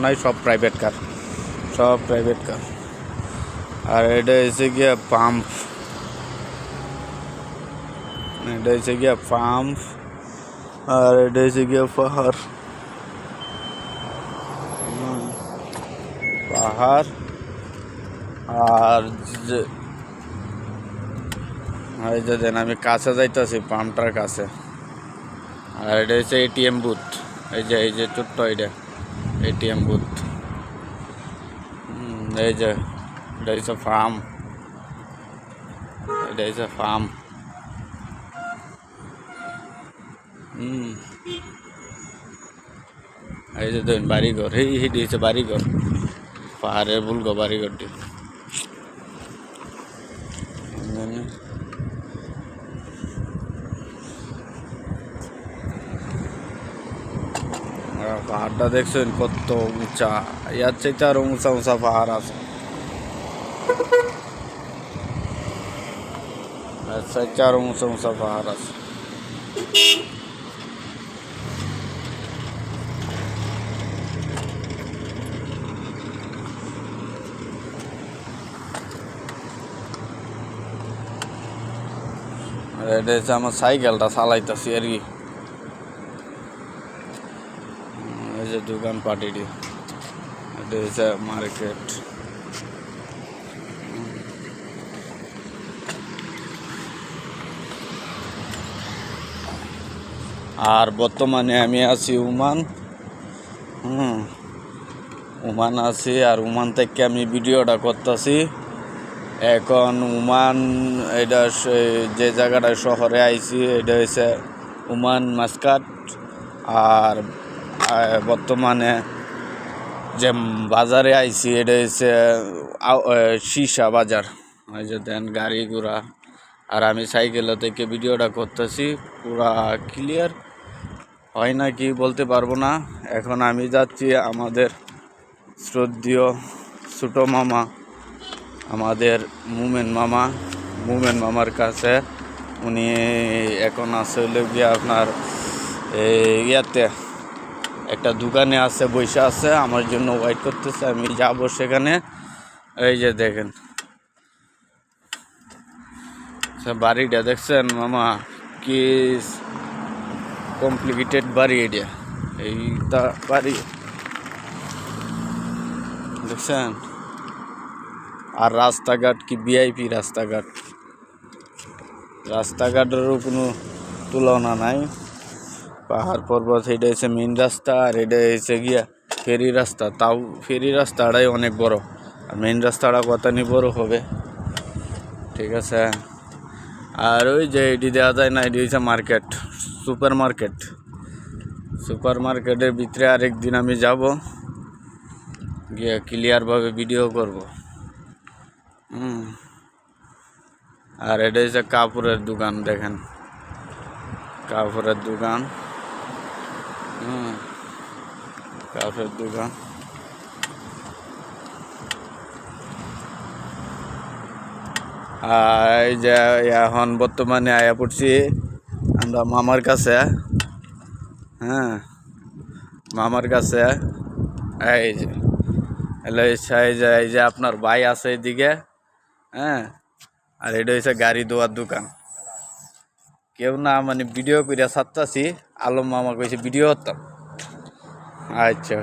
নাই, সব private car, সব প্রাইভেট কার। আর এটা হচ্ছে গিয়া পাম্প, এটা হচ্ছে গিয়া পাম্প, আর এটা হচ্ছে গিয়া পাহাড়, পাহাড়। আর এই যে দেন আমি কাছে যাইতেছি পাম্পটার কাছে। আর এটা হচ্ছে এটিএম বুথ, এই যে ছোট্ট এটা এটিএম বুথ। এই যে এটা হচ্ছে ফার্ম, এটা হচ্ছে ফার্ম। এই যে দেখুন বাড়িঘর, হেঁটে হচ্ছে বাড়িঘর, পাহাড়ের বুলগো বাড়িঘরটি। পাহাড়টা দেখছেন কত উঁচা, ইয়ার চাইতে আরো উঁচা উঁচা পাহাড় আছে, এর চাইতে আরো উঁচা উঁচা পাহাড় আছে। এটা হচ্ছে আমার সাইকেলটা চালাইতেছি আর কি। এই যে দোকান পাটিটি, এটা হচ্ছে মার্কেট। আর বর্তমানে আমি আছি ওমান, ওমান আছি। আর ওমান থেকে আমি ভিডিওটা করতেছি এখন। ওমান এটা যে জায়গাটা শহরে আইছি এটা হচ্ছে ওমান মাস্কাট। আর বর্তমানে যে বাজারে আইছি এটা হচ্ছে সীসা বাজার। এই যে দেন গাড়ি ঘোড়া। আর আমি সাইকেল থেকে ভিডিওটা করতেছি, পুরা ক্লিয়ার হয় না কি বলতে পারবো না। এখন আমি যাচ্ছি আমাদের শ্রদ্ধেয় ছোটো মামা, আমাদের মুমেন মামার কাছে। উনি এখন আছে হইলে গিয়ে আপনার ইয়াতে একটা দোকানে আছে, বসে আছে, আমার জন্য ওয়েট করতেছে, আমি যাব সেখানে। এই যে দেখেন বাড়িটা দেখছেন মামা, কি কমপ্লিকেটেড বাড়ি এটা, এইটা বাড়ি দেখছেন। আর রাস্তাঘাট কি ভিআইপি রাস্তাঘাট, রাস্তাঘাটেরও কোনো তুলনা নাই। পাহাড় পর্বত, এটা হচ্ছে মেন রাস্তা, আর এটা হচ্ছে গিয়া ফেরি রাস্তা। তাও ফেরি রাস্তাটাই অনেক বড়, আর মেন রাস্তাটা কত নি বড় হবে, ঠিক আছে। আর ওই যে এটি দেওয়া যায় না, এটি হচ্ছে মার্কেট, সুপার মার্কেট। সুপার মার্কেটের ভিতরে আরেকদিন আমি যাব, গিয়ে ক্লিয়ারভাবে ভিডিও করব। আর এটা হচ্ছে কাপড়ের দোকান, দেখেন কাপড়ের দোকান, কাপড়ের দোকান। এই যে এখন বর্তমানে আয়া পড়ছি আমরা মামার কাছে, মামার কাছে। এই যে এই যে আপনার ভাই আছে এদিকে, আর এটা হচ্ছে গাড়ি ধোয়ার দোকান। কেউ না মানে ভিডিও করে ছাড়তাছি, আলম মামা কইছে ভিডিও করতাম। আচ্ছা।